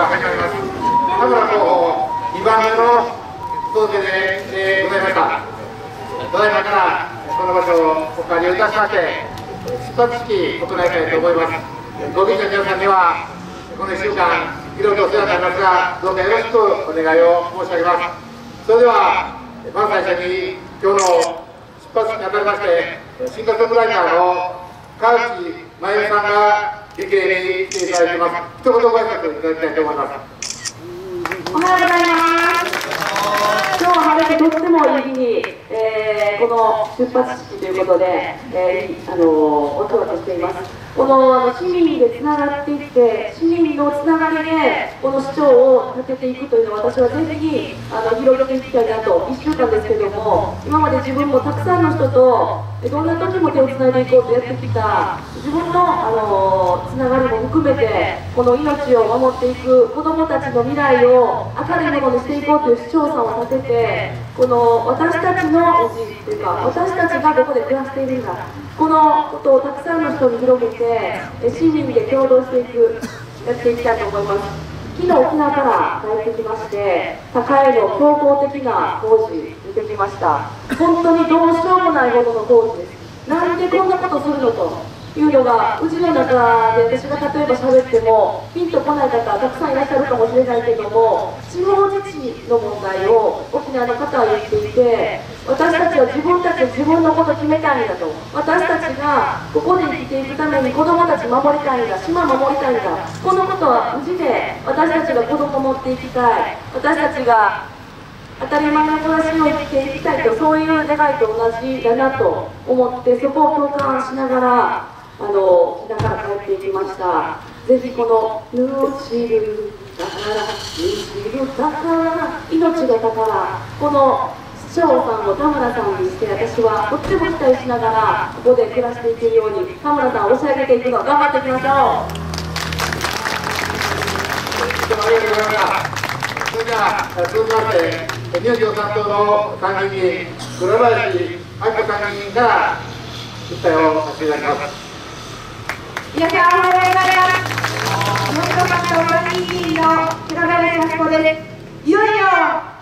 が始まります。田村候補2番目の届けでございました。ただいまからこの場所をお借りいたしまして、出発式行いたいと思います。ご近所の皆さんにはこの1週間いろいろお世話になりますが、どうかよろしくお願いを申し上げます。それではまず最初に今日の出発式にあたりまして、シンガーソングライターの川内真由美さんが劇礼に来ていただいています。一言ご挨拶いただきたいと思います。おはようございます。今日は晴れてとってもいい日に、この出発式ということで、お届けしています。この市民でつながっていって、市民のつながりでこの市長を立てていくというのを私はぜひ広げていきたいなと、1週間ですけれども、今まで自分もたくさんの人とどんな時も手をつないでいこうとやってきた自分のつながりも含めて、この命を守っていく子どもたちの未来を明るいものにしていこうという市長さんを立てて、この私たちのうちというか、私たちがここで暮らしているんだ、このことをたくさんの人に広げて市民で共同していく、やっていきたいと思います。昨日沖縄から帰ってきまして、高への強行的な工事見てきました。本当にどうしようもないほどの工事です。なんでこんなことするのというのが、うちの中で私が例えば喋ってもピンとこない方たくさんいらっしゃるかもしれないけども、地方自治の問題を沖縄の方は言っていて、私たちは自分たちで自分のこと決めたいんだと、私たちがここで生きていくために子どもたち守りたいんだ、島守りたいんだ、このことは無事で私たちが子どもを持っていきたい、私たちが当たり前の暮らしを生きていきたいと、そういう願いと同じだなと思って、そこを共感しながら沖縄から帰っていきました。ぜひこの「ぬしるだからぬしるだから命が宝」、この市長さんを田村さんにして、私はとっても期待しながらここで暮らしていけるように、田村さんを押し上げていくの頑張っていきましょう。ありがとうございました。それでは続きまして乳業担当の参議院議員黒林明子参議院議員から訴えをさせていただきます。皆さんおはようございます。乳業担当参議院議員の黒林明子です。いよいよ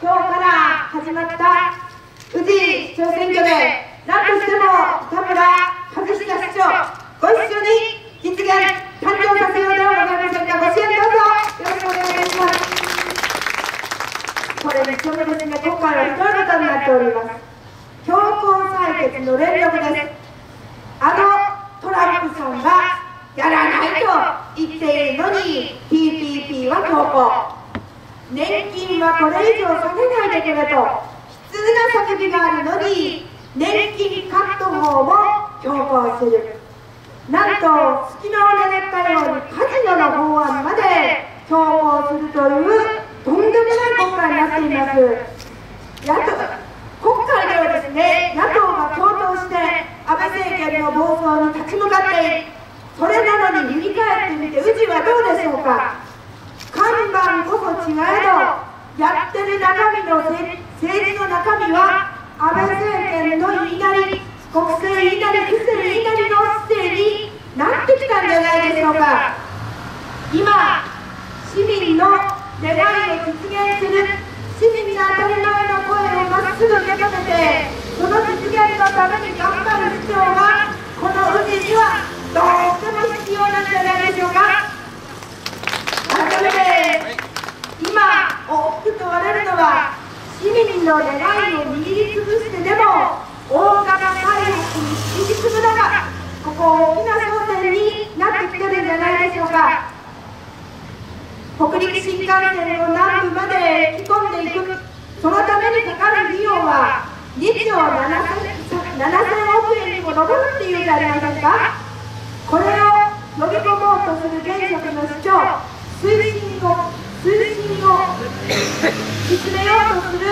今日から始まった宇治市長選挙で、何としても田村和久市長ご一緒に実現誕生させようではございませんか。ご支援どうぞよろしくお願いします。これに一目ですね、今回はひどいことになっております。強行採決の連続です。トランプさんがやらないと言っているのに TPP は強行、年金はこれ以上下げないでくれと悲痛な叫びがあるのに年金カット法も強行する。なんと隙間を狙ったようにカジノの法案まで強行するというとんでもない国会になっています。国会ではですね、野党が共闘して安倍政権の暴走に立ち向かっている。それなのに振り返ってみて、宇治はどうでしょうか。看板こそ違えど、やってる中身の政治の中身は安倍政権の言いなり、国政言いなり、府政言いなりの姿勢になってきたんじゃないでしょうか。今、市民の願いを実現する、市民の当たり前の声をまっすぐ受け止めて、その実現のために頑張る市長がこの宇治にはどうしても必要なんじゃないでしょうか。改めて今大きく問われるのは、市民の願いを握りつぶしてでも大型開発に引き継ぐのか、ここ大きな争点になってきてるんじゃないでしょうか。北陸新幹線を南部まで引き込んでいく、そのためにかかる費用は2兆7000億円にも上るっていうじゃありませんか。これを呼び込もうとする現職の市長、推進を進めようとする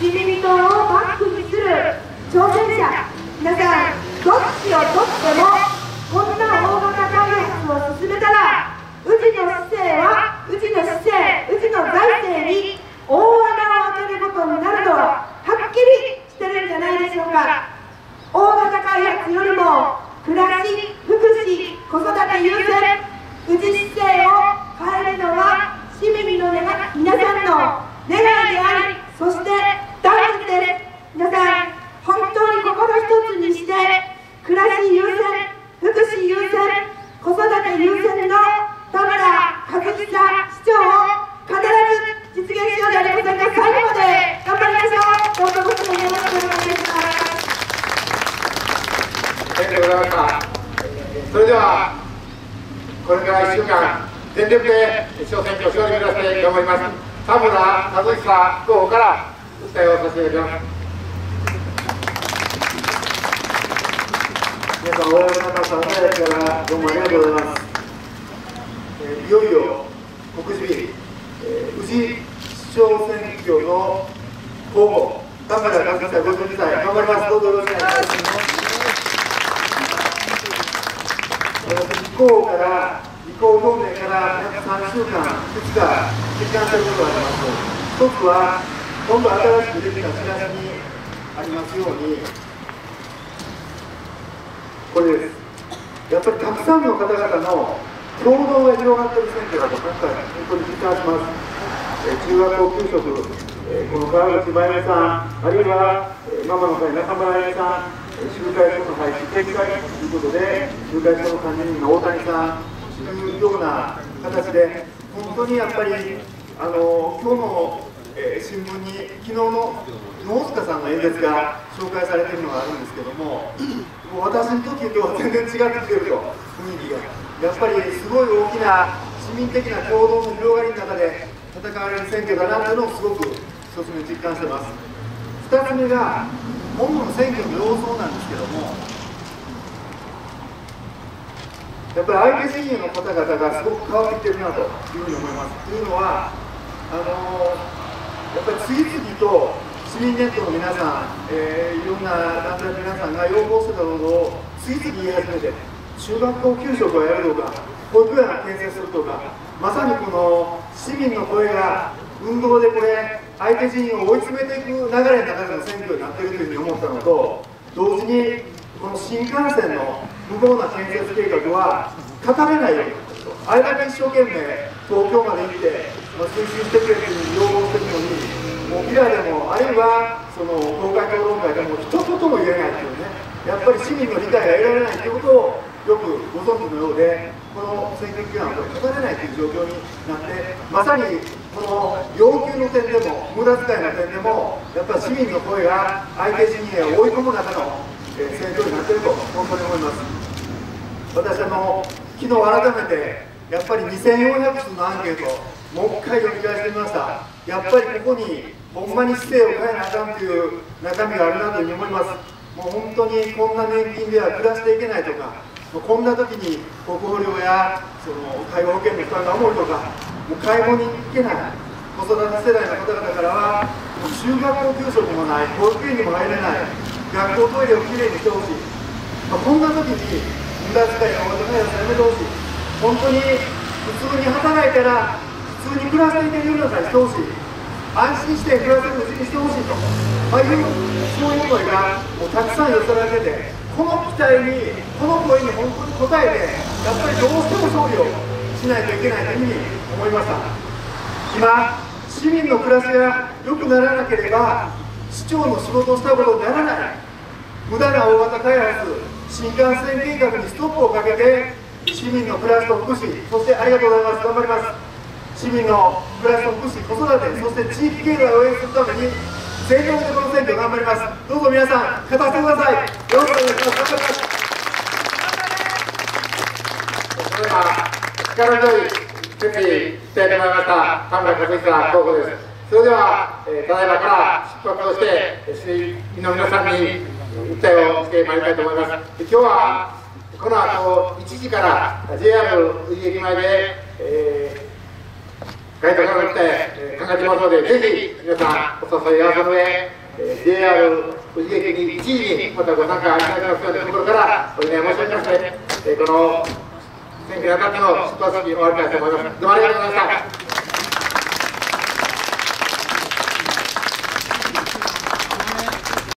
自民党をバックにする挑戦者、皆さんどっちをとってもこんな大型開発を進めたら、宇治の市の財政に大穴を開けることになるとはっきりしてるんじゃないでしょうか。大型開発よりも暮らし、福祉、子育て優先、宇治市政を変えるのは市民民の皆さんの願いであり、そして団結です。皆さん、本当に心一つにして、暮らし優先、福祉優先、子育て優先の田村和久市長を必ず実現しようじゃありませんか。最後まで頑張りましょう。どうぞご視聴よろしくお願いします。ありがとうございました。それではこれから1週間全力で市長選挙を勝利目指して頑張ります。田村和久候補から訴えをさせていただきます。皆さん、おはようございます。朝早くからどうもありがとうございます。いよいよ告示日、宇治市長選挙の候補、田村和久52歳、頑張ります。どうぞよろしくお願いします。私、立候補から、立候補表明から約3週間、2日、実感することがあります。一つは、今度新しく出てきたチラシにありますように、これです。やっぱりたくさんの方々の共同が広がっている選挙だと、今回、本当に実感します。中学校給食、この川口真由美さん、あるいは、ママの会、中村彩さん、集会所の廃止、撤回ということで、集会所の管理人の大谷さんというような形で、本当にやっぱり、今日の、新聞に、昨日の野塚さんの演説が紹介されているのがあるんですけども、私の時とは全然違ってきてると、雰囲気が。やっぱりすごい大きな市民的な共同の広がりの中で戦われる選挙だなというのをすごく一つ目実感してます。2つ目が、本の選挙の様相なんですけども、やっぱり相手陣営の方々がすごく変わってきてるなというふうに思います。というのは、やっぱり次々と市民ネットの皆さん、いろんな団体の皆さんが要望してたことを次々言い始めて、中学校給食をやるとか、保育園を建設するとか、まさにこの市民の声が運動でこれ、相手陣営を追い詰めていく流れの中での選挙になっているというふうに思ったのと、同時にこの新幹線の無謀な建設計画は語れないようになったと、あれだけ一生懸命東京まで行って、推進してくれという要望してるのに、もう未来でも、あるいはその公開討論会でも一言も言えないというね、やっぱり市民の理解が得られないということをよくご存知のようで、この選挙期間は語れないという状況になって、まさにこの要求の点でも、無駄遣いの点でも、やっぱり市民の声が相手陣営を追い込む中の選挙になっていると、本当に思います。私昨日改めて、やっぱり2400通のアンケート、もう一回読み返してみました。やっぱりここに、ほんまに姿勢を変えなあかんという中身があるなというふうに思います。もう本当にこんな年金では暮らしていけないとか、こんな時に国保料やその介護保険の負担が重いとか、もう介護に行けない、子育て世代の方々からは、中学校給食もない、保育園にも入れない、学校トイレをきれいにしてほしい、こんな時に無駄遣いのお金をやめてほしい、本当に普通に働いたら、普通に暮らしていける世の中にしてほしい、安心して暮らせるうちにしてほしいと、そういう声がもうたくさん寄せられてて、この期待に、この声に本当に応えて、やっぱりどうしても勝利をしないといけないというふうに思いました。今、市民の暮らしが良くならなければ、市長の仕事をしたことにならない、無駄な大型開発、新幹線計画にストップをかけて、市民の暮らしと福祉、そしてありがとうございます、頑張ります。市民の暮らしと福祉、子育て、そして地域経済を応援するために、全力でこの選挙頑張ります。どうぞ皆さん、勝たせてください。よろしくお願いします。頑張ります。それでは力強い決意してもらいました田村和久候補です。それでは、ただいまから出発をして市民の皆さんに訴えをしてまいりたいと思います。今日はこの後1時から JR 宇治駅前で、街頭から来て考えてますので、ぜひ皆さんお誘い合わせの上、JR 宇治駅に1時にまたご参加いただきますようなところからお願い申し上げまして、この選挙にあたっての出発式を終わりたいと思います。どうもありがとうございました。